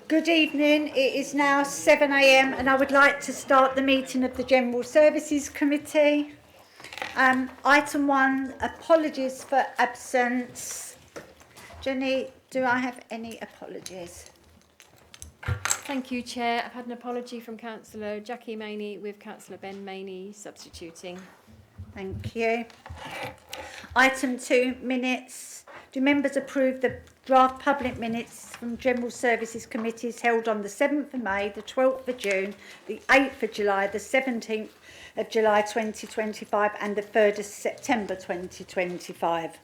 Good evening, it is now 7 a.m. and I would like to start the meeting of the General Services Committee. Item 1, apologies for absence. Jenny, do I have any apologies? Thank you, Chair. I've had an apology from Councillor Jackie Maney with Councillor Ben Maney substituting. Thank you. Item 2, minutes. Do members approve the draft public minutes from General Services Committees held on the 7th of May, the 12th of June, the 8th of July, the 17th of July 2025 and the 3rd of September 2025?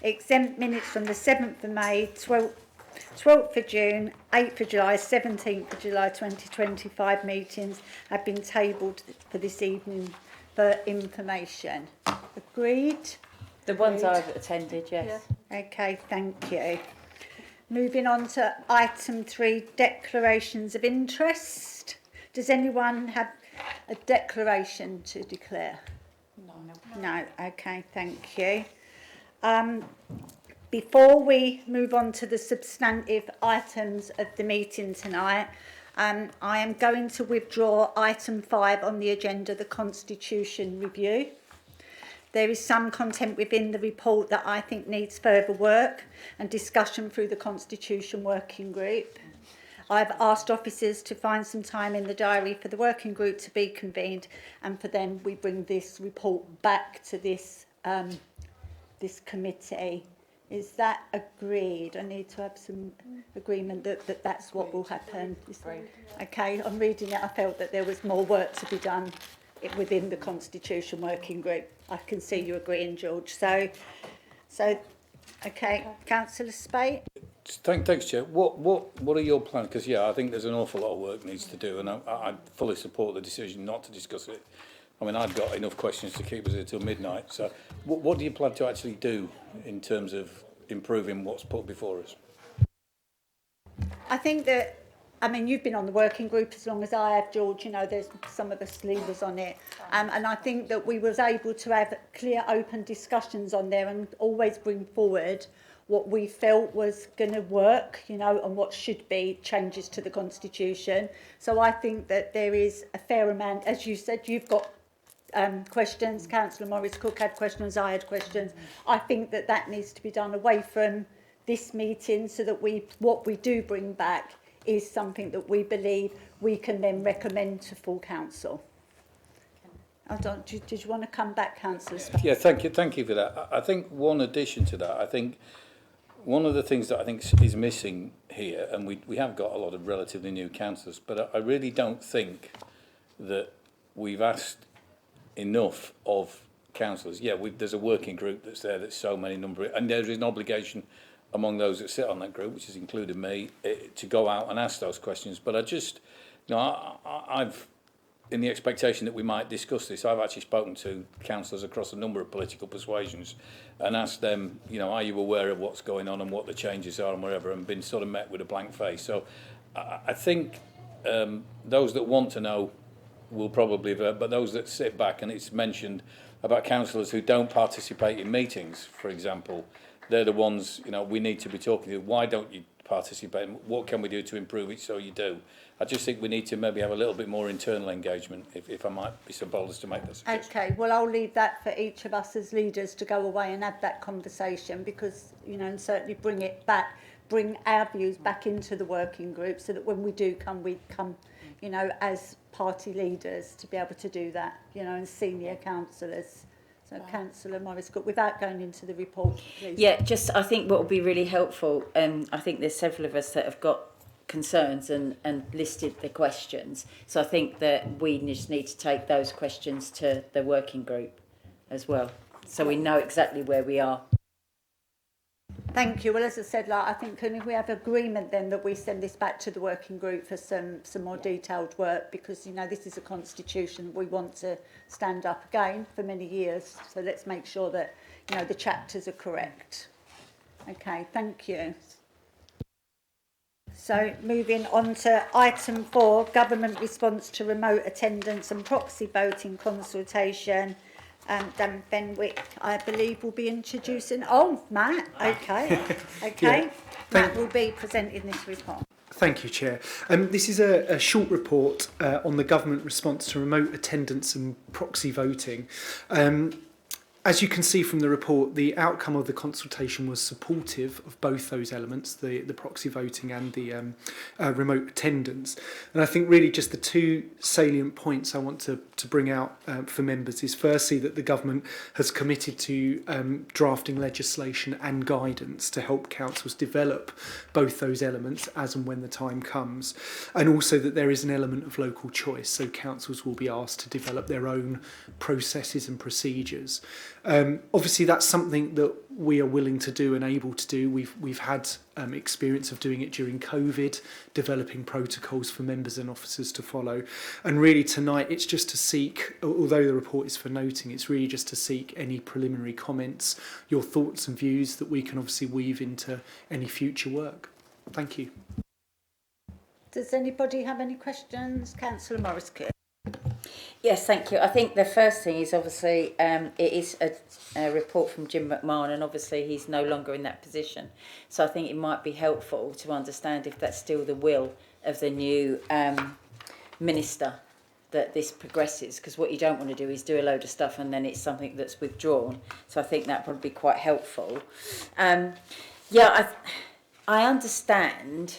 Exempt minutes from the 7th of May, 12th of June, 8th of July, 17th of July 2025 meetings have been tabled for this evening for information. Agreed? The ones I've attended, yes. Yeah. Okay, thank you. Moving on to item 3, declarations of interest. Does anyone have a declaration to declare? No, okay, thank you. Before we move on to the substantive items of the meeting tonight, I am going to withdraw item 5 on the agenda, the Constitution review. There is some content within the report that I think needs further work and discussion through the Constitution Working Group. I've asked officers to find some time in the diary for the working group to be convened, and for them we bring this report back to this committee. Is that agreed? I need to have some agreement that that's what will happen. Okay, I'm reading it. I felt that there was more work to be done within the Constitution Working Group. I can see you agreeing, George. So, okay, Councillor Spate. Thanks, Chair. What are your plans? Because I think there's an awful lot of work needs to do, and I fully support the decision not to discuss it. I mean, I've got enough questions to keep us here till midnight. So, what do you plan to actually do in terms of improving what's put before us? I think that, I mean, you've been on the working group as long as I have, George. You know, there's some of us leaders on it. And I think that we was able to have clear, open discussions on there and always bring forward what we felt was going to work, you know, and what should be changes to the Constitution. So I think that there is a fair amount, as you said, you've got questions. Councillor Morris Cook had questions, I had questions. I think that that needs to be done away from this meeting so that what we do bring back is something that we believe we can then recommend to full council. Did you want to come back, Councillor? Yeah, thank you for that. I think one addition to that, I think one of the things that I think is missing here, and we have got a lot of relatively new councillors, but I really don't think that we've asked enough of councillors. There's a working group that's there that's so many number, and there is an obligation among those that sit on that group, which has included me, to go out and ask those questions. But I've, in the expectation that we might discuss this, I've actually spoken to councillors across a number of political persuasions and asked them, are you aware of what's going on and what the changes are and whatever, and been sort of met with a blank face. So I think those that want to know will probably, but those that sit back, and it's mentioned about councillors who don't participate in meetings, for example, they're the ones, we need to be talking to. Why don't you participate? What can we do to improve it so you do? I just think we need to maybe have a little bit more internal engagement, if I might be so bold as to make that suggestion. Okay, well, I'll leave that for each of us as leaders to go away and have that conversation, because, and certainly bring our views back into the working group so that when we come, as party leaders to be able to do that, and senior councillors. So, Councillor Morris Cook, without going into the report, please. Yeah, I think what would be really helpful, I think there's several of us that have got concerns and listed the questions. So I think that we just need to take those questions to the working group as well, so we know exactly where we are. Thank you. Well, as I said, I think if we have agreement then that we send this back to the working group for some more detailed work, because, this is a constitution we want to stand up again for many years. So let's make sure that, the chapters are correct. Okay, thank you. So moving on to item 4, government response to remote attendance and proxy voting consultation. Dan Benwick, I believe, will be introducing. Oh, Matt. Okay. Yeah. Matt will be presenting this report. Thank you, Chair. This is a short report on the government response to remote attendance and proxy voting. As you can see from the report, the outcome of the consultation was supportive of both those elements, the proxy voting and the remote attendance. And I think really just the two salient points I want to bring out for members is firstly that the government has committed to drafting legislation and guidance to help councils develop both those elements as and when the time comes. And also that there is an element of local choice, so councils will be asked to develop their own processes and procedures. Obviously, that's something that we are willing to do and able to do. We've had experience of doing it during COVID, developing protocols for members and officers to follow. And really tonight, it's just to seek, although the report is for noting, it's really just to seek any preliminary comments, your thoughts and views that we can obviously weave into any future work. Thank you. Does anybody have any questions? Councillor Morris-Clear. Yes, thank you. I think the first thing is obviously it is a report from Jim McMahon, and obviously he's no longer in that position. So I think it might be helpful to understand if that's still the will of the new minister that this progresses, because what you don't want to do is do a load of stuff and then it's something that's withdrawn. So I think that would be quite helpful. I understand,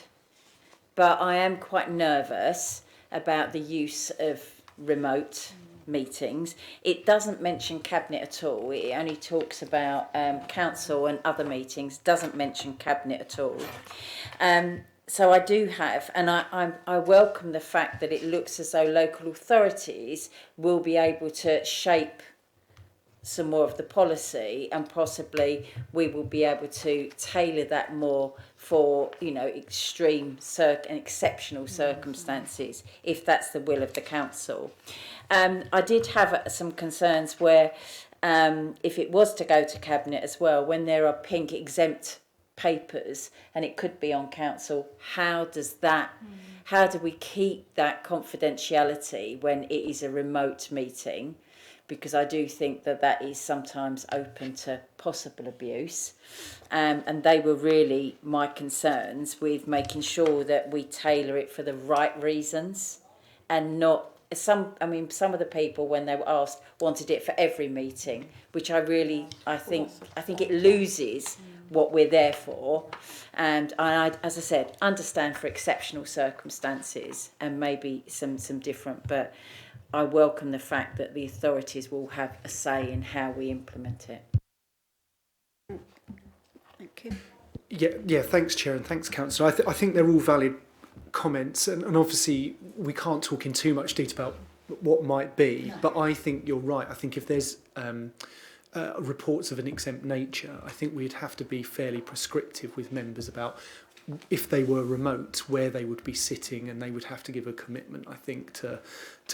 but I am quite nervous about the use of remote meetings. It doesn't mention cabinet at all. It only talks about council and other meetings, doesn't mention cabinet at all. So I do have, and I welcome the fact that it looks as though local authorities will be able to shape some more of the policy, and possibly we will be able to tailor that more for, you know, extreme and exceptional circumstances, if that's the will of the council. I did have some concerns where if it was to go to cabinet as well, when there are pink exempt papers and it could be on council, how do we keep that confidentiality when it is a remote meeting? Because I do think that is sometimes open to possible abuse. And they were really my concerns with making sure that we tailor it for the right reasons, and not some of the people, when they were asked, wanted it for every meeting, which I think it loses what we're there for. And I, as I said, understand for exceptional circumstances and maybe some different, but I welcome the fact that the authorities will have a say in how we implement it. Thank you. Yeah. Thanks, Chair, and thanks, Councillor. I think they're all valid comments, and obviously we can't talk in too much detail about what might be, but I think you're right. I think if there's reports of an exempt nature, I think we'd have to be fairly prescriptive with members about if they were remote, where they would be sitting, and they would have to give a commitment, I think, to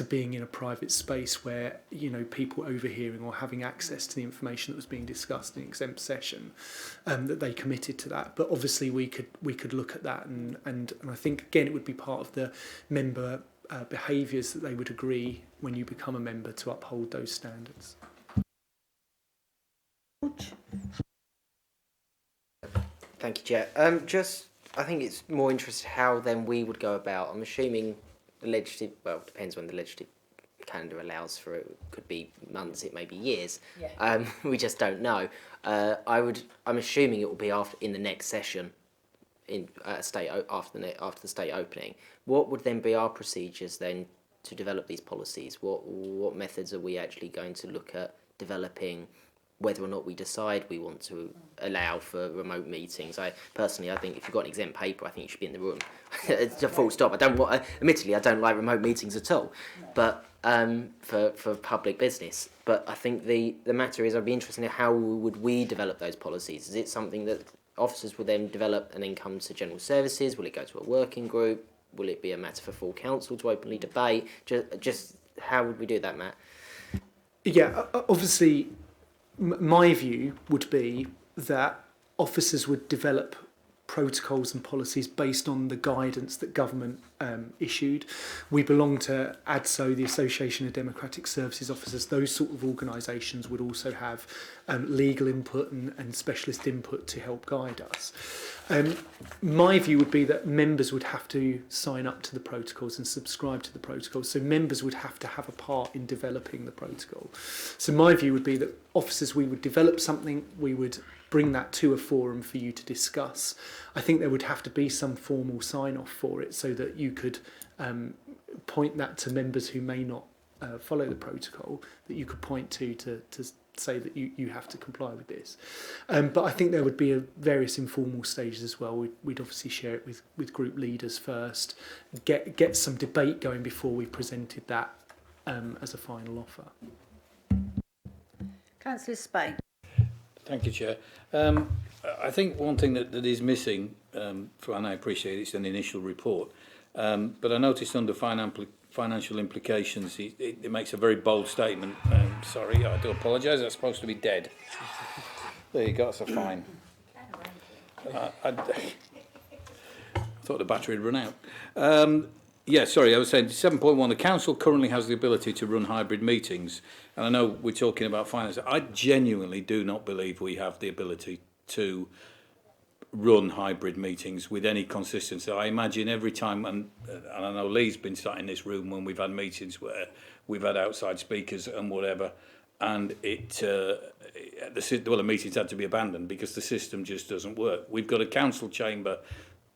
being in a private space where, you know, people overhearing or having access to the information that was being discussed in exempt session, that they committed to that. But obviously we could look at that, and I think again it would be part of the member behaviours that they would agree when you become a member to uphold those standards. Thank you, Chair. I think it's more interesting how then we would go about. I'm assuming the legislative, well, it depends when the legislative calendar allows for it. It could be months, it may be years. Yeah. We just don't know. I'm assuming it will be in the next session, after the state opening. What would then be our procedures then to develop these policies? What methods are we actually going to look at developing? Whether or not we decide we want to allow for remote meetings. I think if you've got an exempt paper, I think you should be in the room. It's a full stop. Admittedly, I don't like remote meetings at all, but for public business. But I think the matter is, I'd be interested in how would we develop those policies? Is it something that officers will then develop and then come to general services? Will it go to a working group? Will it be a matter for full council to openly debate? Just how would we do that, Matt? Yeah, obviously, my view would be that officers would develop protocols and policies based on the guidance that government issued. We belong to ADSO, the Association of Democratic Services Officers. Those sort of organisations would also have legal input and specialist input to help guide us. My view would be that members would have to sign up to the protocols and subscribe to the protocols. So members would have to have a part in developing the protocol. So my view would be that officers, we would develop something, we would bring that to a forum for you to discuss. I think there would have to be some formal sign-off for it so that you could point that to members who may not follow the protocol, that you could point to say that you have to comply with this. But I think there would be various informal stages as well. We'd obviously share it with group leaders first, get some debate going before we presented that as a final offer. Councillor Spain. Thank you, Chair. I think one thing that is missing, and I appreciate it's an initial report, but I noticed under financial implications, it makes a very bold statement. Sorry, I do apologise, that's supposed to be dead. There you go, that's a fine. I thought the battery had run out. Yeah, sorry, I was saying 7.1, the council currently has the ability to run hybrid meetings. And I know we're talking about finance. I genuinely do not believe we have the ability to run hybrid meetings with any consistency. I imagine every time, and I know Lee's been sat in this room when we've had meetings where we've had outside speakers and whatever, and the meetings had to be abandoned because the system just doesn't work. We've got a council chamber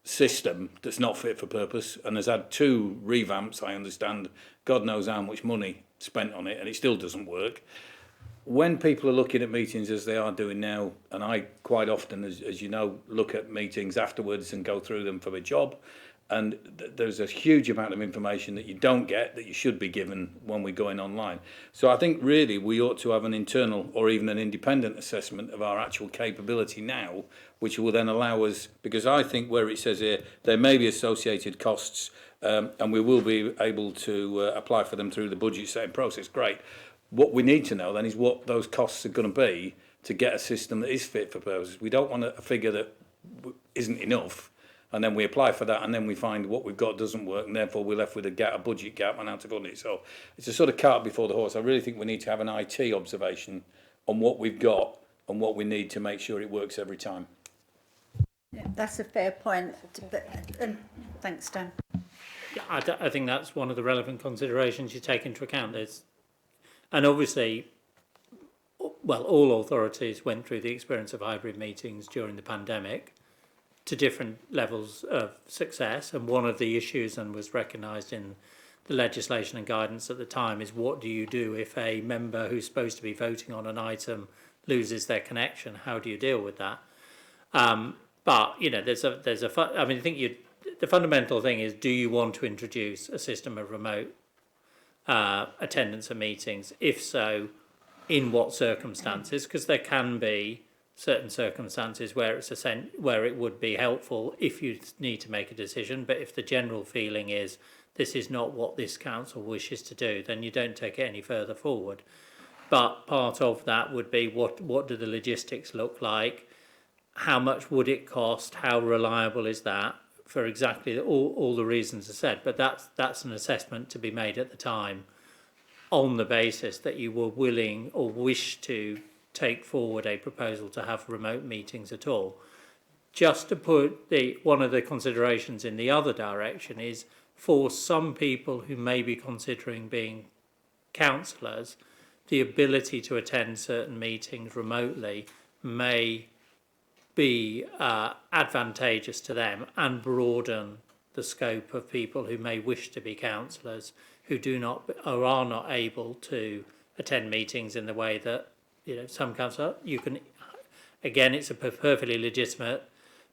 system that's not fit for purpose and has had 2 revamps, I understand, God knows how much money spent on it, and it still doesn't work. When people are looking at meetings as they are doing now, and I quite often, as you know, look at meetings afterwards and go through them for my job, and there's a huge amount of information that you don't get that you should be given when we're going online. So I think really we ought to have an internal or even an independent assessment of our actual capability now, which will then allow us, because I think where it says here there may be associated costs and we will be able to apply for them through the budget setting process, great. What we need to know then is what those costs are going to be to get a system that is fit for purpose. We don't want a figure that isn't enough, and then we apply for that, and then we find what we've got doesn't work, and therefore we're left with a budget gap and how to fund it. So it's a sort of cart before the horse. I really think we need to have an IT observation on what we've got and what we need to make sure it works every time. Yeah, that's a fair point. Thanks, Dan. Yeah, I think that's one of the relevant considerations you take into account. And obviously, well, all authorities went through the experience of hybrid meetings during the pandemic to different levels of success. And one of the issues, and was recognised in the legislation and guidance at the time, is what do you do if a member who's supposed to be voting on an item loses their connection? How do you deal with that? But you know, I think the fundamental thing is, do you want to introduce a system of remote attendance at meetings? If so, in what circumstances? Because there can be certain circumstances where where it would be helpful if you need to make a decision. But if the general feeling is this is not what this council wishes to do, then you don't take it any further forward. But part of that would be what do the logistics look like? How much would it cost? How reliable is that? For exactly all the reasons I said. But that's an assessment to be made at the time on the basis that you were willing or wish to take forward a proposal to have remote meetings at all. Just to put one of the considerations in the other direction is, for some people who may be considering being councillors, the ability to attend certain meetings remotely may be advantageous to them and broaden the scope of people who may wish to be councillors who do not or are not able to attend meetings in the way that some councillors. You can, again, it's a perfectly legitimate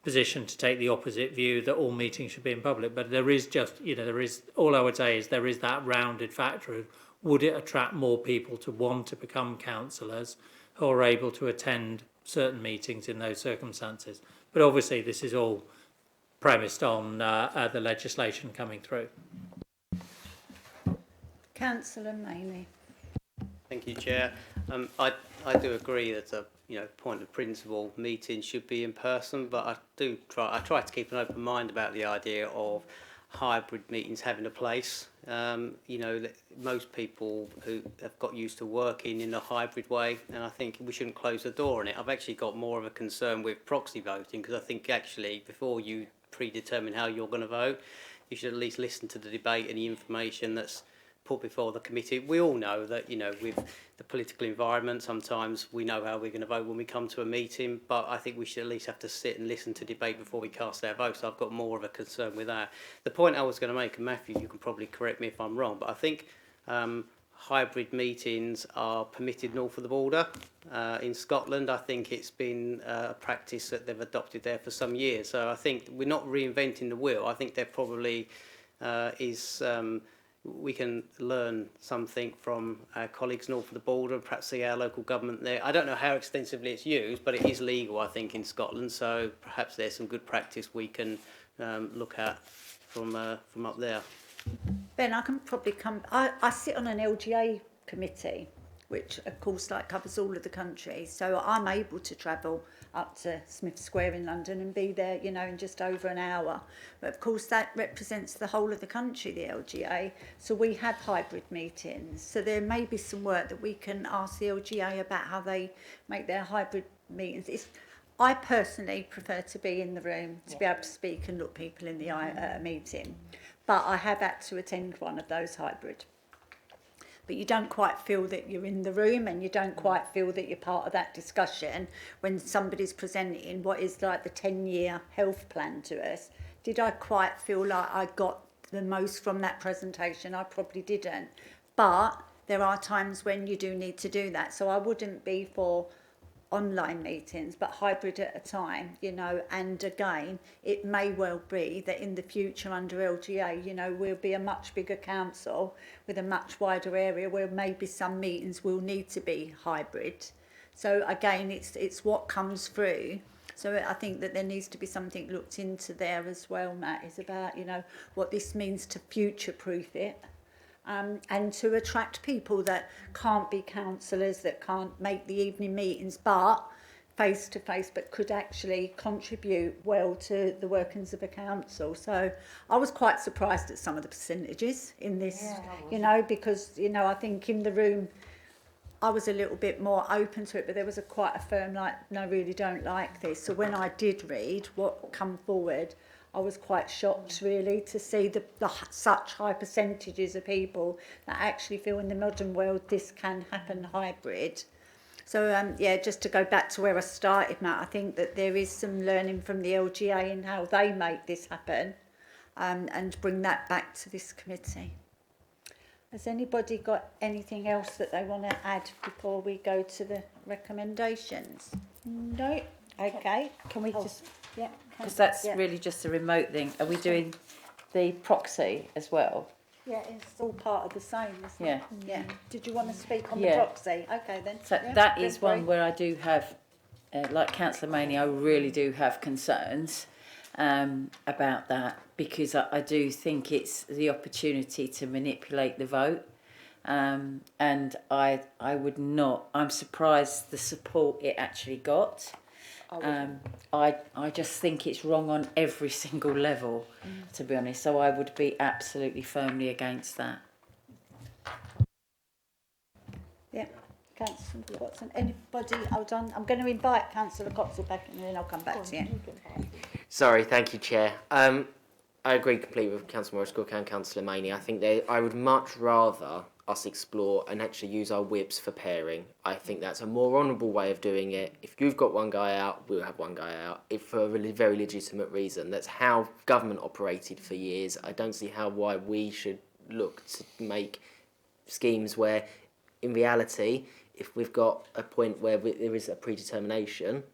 position to take the opposite view that all meetings should be in public, but there is all I would say is there is that rounded factor of, would it attract more people to want to become councillors who are able to attend certain meetings in those circumstances? But obviously this is all premised on the legislation coming through. Councillor Maney. Thank you, Chair. I do agree that a point of principle, meetings should be in person, but I try to keep an open mind about the idea of hybrid meetings having a place. You know, most people who have got used to working in a hybrid way, and I think we shouldn't close the door on it. I've actually got more of a concern with proxy voting, because I think actually before you predetermine how you're going to vote, you should at least listen to the debate and the information that's put before the committee. We all know that, you know, with the political environment, sometimes we know how we're going to vote when we come to a meeting, but I think we should at least have to sit and listen to debate before we cast our vote. So I've got more of a concern with that. The point I was going to make, and Matthew, you can probably correct me if I'm wrong, but I think hybrid meetings are permitted north of the border. In Scotland, I think it's been a practice that they've adopted there for some years. So I think we're not reinventing the wheel. I think there probably we can learn something from our colleagues north of the border and perhaps see our local government there. I don't know how extensively it's used, but it is legal, I think, in Scotland. So perhaps there's some good practice we can look at from up there. Ben, I can probably come. I sit on an LGA committee, which of course like covers all of the country. So I'm able to travel up to Smith Square in London and be there, you know, in just over an hour. But of course that represents the whole of the country, the LGA. So we have hybrid meetings. So there may be some work that we can ask the LGA about how they make their hybrid meetings. I personally prefer to be in the room, to be able to speak and look people in the eye at a meeting. But I have had to attend one of those hybrid. But you don't quite feel that you're in the room, and you don't quite feel that you're part of that discussion when somebody's presenting what is like the 10-year health plan to us. Did I quite feel like I got the most from that presentation? I probably didn't. But there are times when you do need to do that. So I wouldn't be for online meetings, but hybrid at a time, you know. And again, it may well be that in the future under LGA, you know, we'll be a much bigger council with a much wider area where maybe some meetings will need to be hybrid. So again, it's what comes through. So I think that there needs to be something looked into there as well, Matt, is about, you know, what this means to future-proof it. And to attract people that can't be councillors, that can't make the evening meetings, but face to face, but could actually contribute well to the workings of a council. So I was quite surprised at some of the percentages in this, you know, because, you know, I think in the room I was a little bit more open to it, but there was quite a firm like, no, I really don't like this. So when I did read what come forward, I was quite shocked really to see the such high percentages of people that actually feel in the modern world this can happen hybrid. So yeah, just to go back to where I started, Matt, I think that there is some learning from the LGA in how they make this happen, and bring that back to this committee. Has anybody got anything else that they want to add before we go to the recommendations? No? Okay. Can we just... Yeah. Because that's really just a remote thing. Are we doing the proxy as well? Yeah, it's all part of the same, isn't Yeah. it? Yeah. Did you want to speak on the Yeah. proxy? Okay, then. So Yeah, that feel is one free. where I do have, like Councillor Maney, I really do have concerns about that, because I do think it's the opportunity to manipulate the vote. And I would not, I'm surprised the support it actually got. I just think it's wrong on every single level, to be honest. So I would be absolutely firmly against that. Yeah. Councillor Watson. Anybody? Hold on. I'm going to invite Councillor Coxall back and then I'll come back to you. Sorry, thank you, Chair. I agree completely with Councillor Morris-Cook and Councillor Maney. I think I would much rather us explore and actually use our whips for pairing. I think that's a more honourable way of doing it. If you've got one guy out, we'll have one guy out. If for a really very legitimate reason. That's how government operated for years. I don't see why we should look to make schemes where, in reality, if we've got a point where there is a predetermination,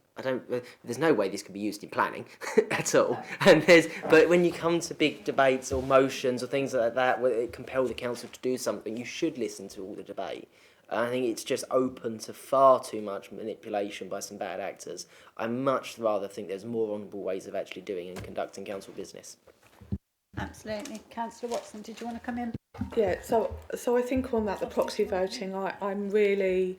there's no way this could be used in planning at all. But when you come to big debates or motions or things like that, where it compel the council to do something, you should listen to all the debate. I think it's just open to far too much manipulation by some bad actors. I much rather think there's more honourable ways of actually doing and conducting council business. Absolutely. Councillor Watson, did you want to come in? Yeah, so I think on that, the proxy voting, I'm really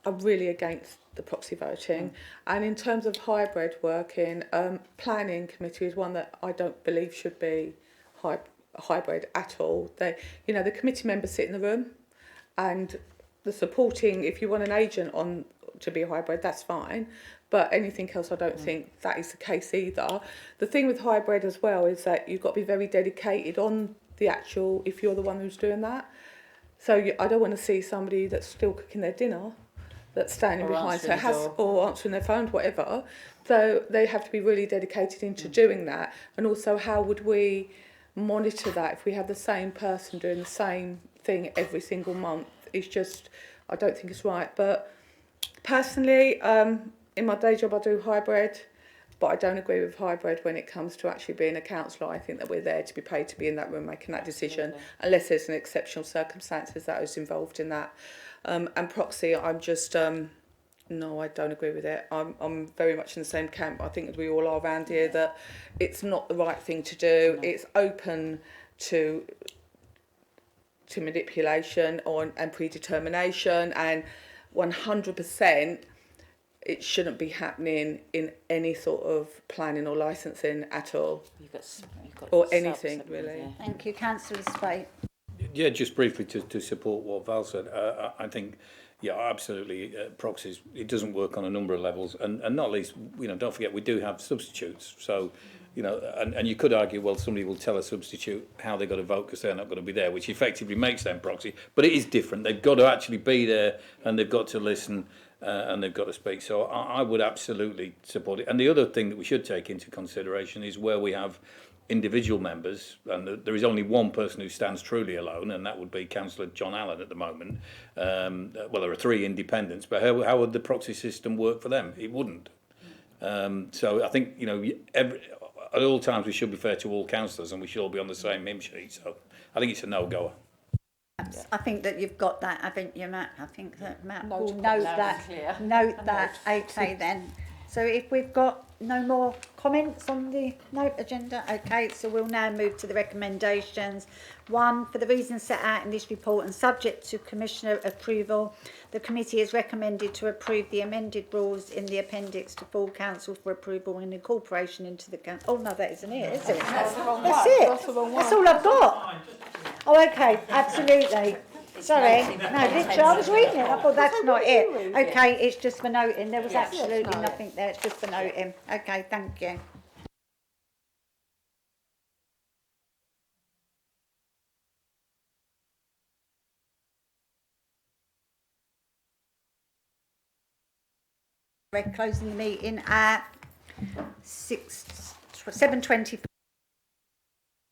against the proxy voting. And in terms of hybrid working, planning committee is one that I don't believe should be hybrid at all. They, you know, the committee members sit in the room, and the supporting. If you want an agent on to be a hybrid, that's fine. But anything else, I don't think that is the case either. The thing with hybrid as well is that you've got to be very dedicated on the actual. If you're the one who's doing that, so I don't want to see somebody that's still cooking their dinner, that's standing Or behind, so answering the has door. or answering their phone, whatever. So they have to be really dedicated into doing that. And also, how would we monitor that if we have the same person doing the same thing every single month? It's just, I don't think it's right. But personally, in my day job, I do hybrid, but I don't agree with hybrid when it comes to actually being a councillor. I think that we're there to be paid to be in that room making that decision, unless there's an exceptional circumstances that is involved in that. And proxy, I'm just, no, I don't agree with it. I'm very much in the same camp. I think that we all are around here, that it's not the right thing to do. No. It's open to manipulation and predetermination, and 100% it shouldn't be happening in any sort of planning or licensing at all. You've got or subs, anything, haven't you? really. Yeah. Thank you, Councillor Spate. Yeah, just briefly to support what Val said, I think, yeah, absolutely, proxies, it doesn't work on a number of levels, and not least, you know, don't forget we do have substitutes, so, you know, and you could argue, well, somebody will tell a substitute how they've got to vote because they're not going to be there, which effectively makes them proxy, but it is different. They've got to actually be there, and they've got to listen, and they've got to speak. So I would absolutely support it. And the other thing that we should take into consideration is where we have individual members, and there is only one person who stands truly alone, and that would be Councillor John Allen at the moment. Well, there are 3 independents, but how would the proxy system work for them? It wouldn't. So I think, you know, at all times we should be fair to all councillors, and we should all be on the same hymn sheet. So I think it's a no-goer. I think that you've got that, haven't you, Matt? I think that Matt Note will note that. Note that. Okay, then. So if we've got no more comments on the note agenda, okay, so we'll now move to the recommendations. 1, for the reasons set out in this report and subject to Commissioner approval, the committee has recommended to approve the amended rules in the appendix to full council for approval and incorporation into the council. Oh, no, that isn't it, is it? That's the wrong That's one. it. That's the wrong one. That's all I've got. Oh, okay, absolutely. Sorry, no, literally, I was reading it. I thought that's not it. Okay, it's just for noting. There was absolutely nothing there. It's just for noting. Okay, thank you. We're closing the meeting at 7:20.